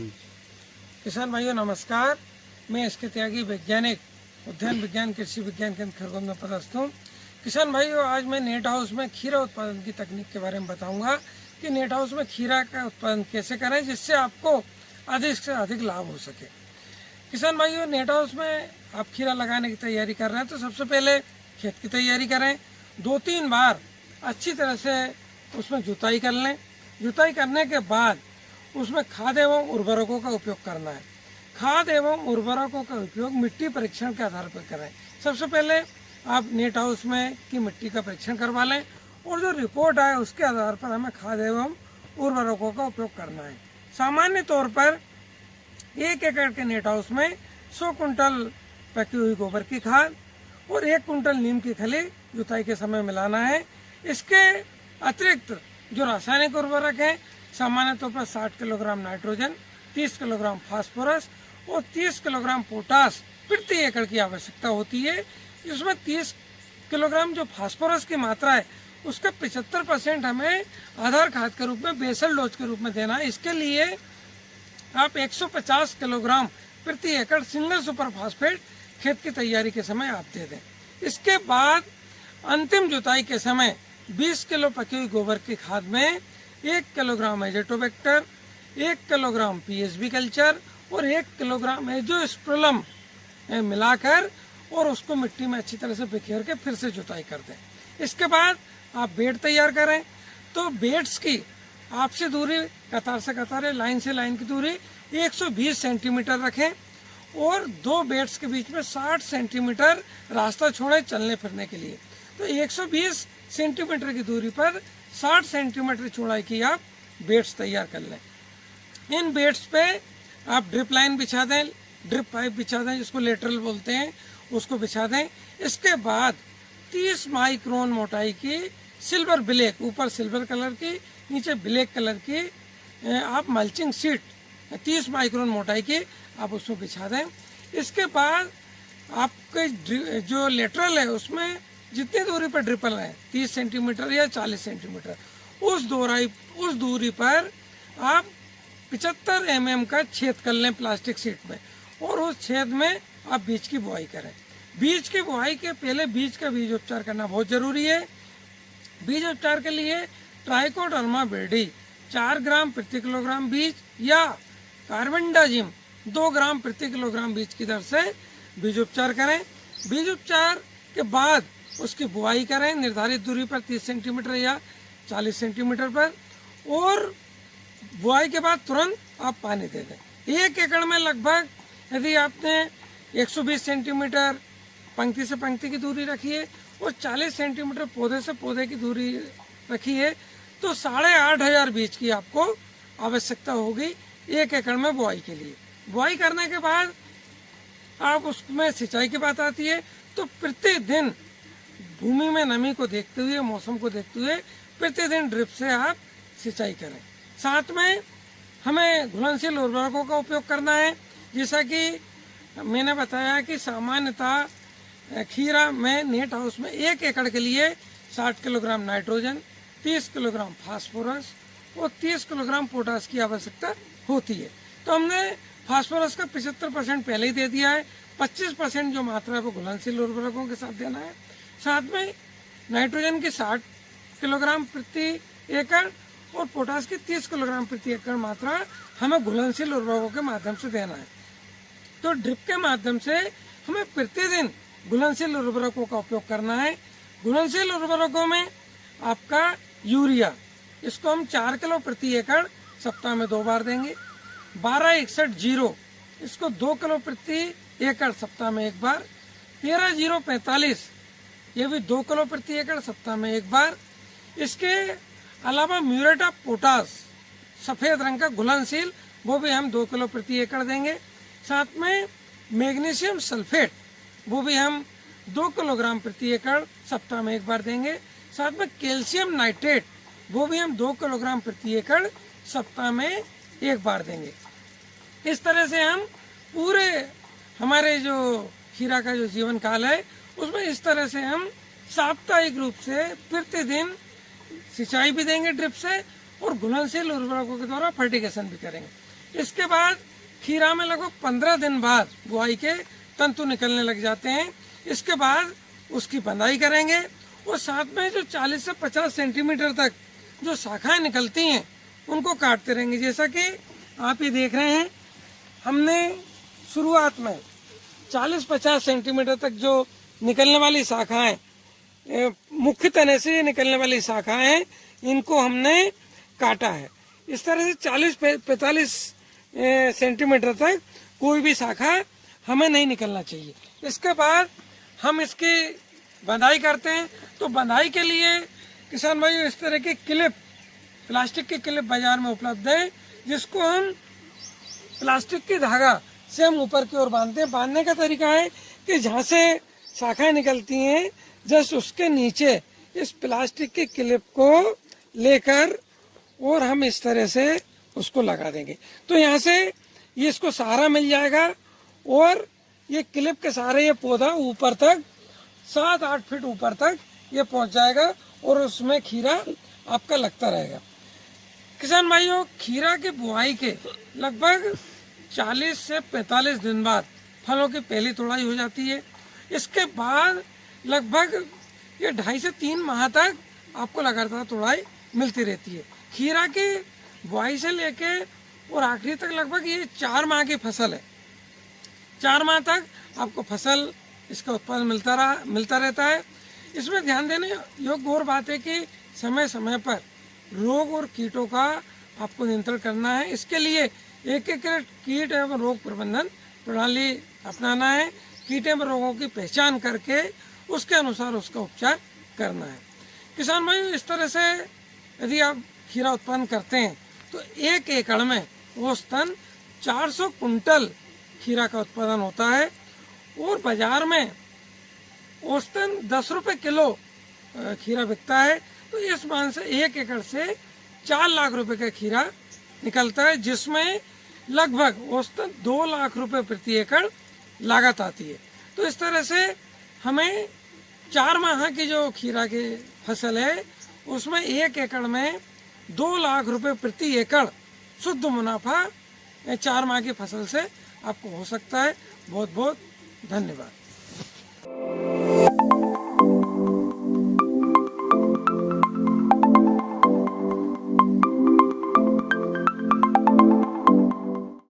किसान भाइयों नमस्कार। मैं इसके त्यागी वैज्ञानिक उद्यान विज्ञान कृषि विज्ञान केंद्र खरगोन में पदस्थ हूँ। किसान भाइयों, आज मैं नेट हाउस में खीरा उत्पादन की तकनीक के बारे में बताऊंगा कि नेट हाउस में खीरा का उत्पादन कैसे करें जिससे आपको अधिक से अधिक लाभ हो सके। किसान भाइयों, नेट हाउस में आप खीरा लगाने की तैयारी कर रहे हैं तो सबसे पहले खेत की तैयारी करें। 2-3 बार अच्छी तरह से उसमें जुताई कर लें। जुताई करने के बाद उसमें खाद एवं उर्वरकों का उपयोग करना है। खाद एवं उर्वरकों का उपयोग मिट्टी परीक्षण के आधार पर करें। सबसे पहले आप नेट हाउस में की मिट्टी का परीक्षण करवा लें और जो रिपोर्ट आए उसके आधार पर हमें खाद एवं उर्वरकों का उपयोग करना है। सामान्य तौर पर 1 एकड़ के नेट हाउस में 100 कुंटल पकी हुई गोबर की खाद और 1 कुंटल नीम की खली जुताई के समय मिलाना है। इसके अतिरिक्त जो रासायनिक उर्वरक हैं, सामान्य तौर पर 60 किलोग्राम नाइट्रोजन, 30 किलोग्राम फास्फोरस और 30 किलोग्राम पोटास प्रति एकड़ की आवश्यकता होती है। इसमें 30 किलोग्राम जो फास्फोरस की मात्रा है उसका 75% हमें आधार खाद के रूप में बेसल डोज के रूप में देना है। इसके लिए आप 150 किलोग्राम प्रति एकड़ सिंगल सुपर फास्फेट खेत की तैयारी के समय आप दे दें। इसके बाद अंतिम जुताई के समय 20 किलो पकी हुई गोबर की खाद में 1 kilogram Azotobacter, 1 kilogram PSB culture और 1 किलोग्राम एजोस्पर्लम मिलाकर और उसको मिट्टी में अच्छी तरह से बिखेर के फिर से जुताई कर दें। इसके बाद आप बेड तैयार करें। तो बेड्स की आपसी दूरी कतार से कतार, लाइन से लाइन की दूरी 120 सेंटीमीटर रखें और 2 बेड्स के बीच में 60 सेंटीमीटर रास्ता छोड़ें चलने फिरने के लिए। तो 120 सेंटीमीटर की दूरी पर 60 सेंटीमीटर चौड़ाई की आप बेड्स तैयार कर लें। इन बेड्स पे आप ड्रिप लाइन बिछा दें, ड्रिप पाइप बिछा दें, जिसको लेटरल बोलते हैं, उसको बिछा दें। इसके बाद 30 माइक्रोन मोटाई की सिल्वर ब्लैक, ऊपर सिल्वर कलर की नीचे ब्लैक कलर की आप मल्चिंग शीट 30 माइक्रोन मोटाई की आप उसमें बिछा दें। इसके बाद आपके जो लेटरल है उसमें जितनी दूरी पर ड्रिपल है 30 सेंटीमीटर या 40 सेंटीमीटर, उस दूरी पर आप 75 mm का छेद कर लें प्लास्टिक शीट में और उस छेद में आप बीज की बुआई करें। बीज की बुआई के पहले बीज का बीज उपचार करना बहुत जरूरी है। बीज उपचार के लिए ट्राइकोडर्मा विरिडी 4 ग्राम प्रति किलोग्राम बीज या कार्बेंडाजिम 2 ग्राम प्रति किलोग्राम बीज की दर से बीज उपचार करें। बीज उपचार के बाद उसकी बुआई करें निर्धारित दूरी पर 30 सेंटीमीटर या 40 सेंटीमीटर पर और बुआई के बाद तुरंत आप पानी दे दें। 1 एकड़ में लगभग यदि आपने 120 सेंटीमीटर पंक्ति से पंक्ति की दूरी रखी है और 40 सेंटीमीटर पौधे से पौधे की दूरी रखी है तो 8,500 बीज की आपको आवश्यकता होगी 1 एकड़ में बुआई के लिए। बुआई करने के बाद आप उसमें सिंचाई की बात आती है तो प्रतिदिन भूमि में नमी को देखते हुए, मौसम को देखते हुए प्रतिदिन ड्रिप से आप सिंचाई करें। साथ में हमें घुलनशील उर्वरकों का उपयोग करना है। जैसा कि मैंने बताया कि सामान्यतः खीरा में नेट हाउस में 1 एकड़ के लिए 60 किलोग्राम नाइट्रोजन, 30 किलोग्राम फास्फोरस और 30 किलोग्राम पोटास की आवश्यकता होती है। तो हमने फास्फोरस का 75% पहले ही दे दिया है। 25% जो मात्रा है वो घुलनशील उर्वरकों के साथ देना है। साथ में नाइट्रोजन की 60 किलोग्राम प्रति एकड़ और पोटास की 30 किलोग्राम प्रति एकड़ मात्रा हमें घुलनशील उर्वरकों के माध्यम से देना है। तो ड्रिप के माध्यम से हमें प्रतिदिन घुलनशील उर्वरकों का उपयोग करना है। घुलनशील उर्वरकों में आपका यूरिया, इसको हम 4 किलो प्रति एकड़ सप्ताह में 2 बार देंगे। 1261-0 इसको 2 किलो प्रति एकड़ सप्ताह में 1 बार। 13-0-45 ये भी 2 किलो प्रति एकड़ सप्ताह में 1 बार। इसके अलावा म्यूरेट ऑफ पोटास सफ़ेद रंग का घुलनशील, वो भी हम 2 किलो प्रति एकड़ देंगे। साथ में मैग्नीशियम सल्फेट, वो भी हम 2 किलोग्राम प्रति एकड़ सप्ताह में 1 बार देंगे। साथ में कैल्शियम नाइट्रेट, वो भी हम 2 किलोग्राम प्रति एकड़ सप्ताह में 1 बार देंगे। इस तरह से हम पूरे हमारे जो खीरा का जो जीवन काल है उसमें इस तरह से हम साप्ताहिक रूप से प्रतिदिन सिंचाई भी देंगे ड्रिप से और घुलनशील उर्वरकों के द्वारा फर्टिगेशन भी करेंगे। इसके बाद खीरा में लगभग 15 दिन बाद बुआई के तंतु निकलने लग जाते हैं। इसके बाद उसकी बंधाई करेंगे और साथ में जो 40 से 50 सेंटीमीटर तक जो शाखाएं निकलती हैं उनको काटते रहेंगे। जैसा कि आप ये देख रहे हैं, हमने शुरुआत में 40-50 सेंटीमीटर तक जो निकलने वाली शाखाएं, मुख्य तने से निकलने वाली शाखाएं हैं, इनको हमने काटा है। इस तरह से 40-45 सेंटीमीटर तक कोई भी शाखा हमें नहीं निकलना चाहिए। इसके बाद हम इसकी बंधाई करते हैं। तो बंधाई के लिए किसान भाई इस तरह की क्लिप, प्लास्टिक की क्लिप बाजार में उपलब्ध है, जिसको हम प्लास्टिक के धागा से हम ऊपर की ओर बांधते हैं। बांधने का तरीका है कि जहाँ से शाखाएं निकलती हैं जस्ट उसके नीचे इस प्लास्टिक की क्लिप को लेकर और हम इस तरह से उसको लगा देंगे। तो यहाँ से ये इसको सहारा मिल जाएगा और ये क्लिप के सहारे ये पौधा ऊपर तक 7-8 फीट ऊपर तक ये पहुँच जाएगा और उसमें खीरा आपका लगता रहेगा। किसान भाइयों, खीरा की बुआई के लगभग 40 से 45 दिन बाद फलों की पहली तोड़ाई हो जाती है। इसके बाद लगभग ये 2.5 से 3 माह तक आपको लगातार तोड़ाई मिलती रहती है। खीरा की बुआई से लेके और आखिरी तक लगभग ये 4 माह की फसल है। 4 माह तक आपको फसल इसका उत्पादन मिलता रहता है। इसमें ध्यान देने योग्य और बात है कि समय समय पर रोग और कीटों का आपको नियंत्रण करना है। इसके लिए एकीकृत कीट एवं रोग प्रबंधन प्रणाली अपनाना है। कीट एवं रोगों की पहचान करके उसके अनुसार उसका उपचार करना है। किसान भाई, इस तरह से यदि आप खीरा उत्पन्न करते हैं तो 1 एकड़ में औसतन 400 कुंटल खीरा का उत्पादन होता है और बाजार में औसतन 10 रुपये किलो खीरा बिकता है। तो इस मान से 1 एकड़ से 4 लाख रुपए का खीरा निकलता है, जिसमें लगभग औसतन 2 लाख रुपए प्रति एकड़ लागत आती है। तो इस तरह से हमें 4 माह की जो खीरा की फसल है उसमें 1 एकड़ में 2 लाख रुपए प्रति एकड़ शुद्ध मुनाफा 4 माह की फसल से आपको हो सकता है। बहुत बहुत धन्यवाद।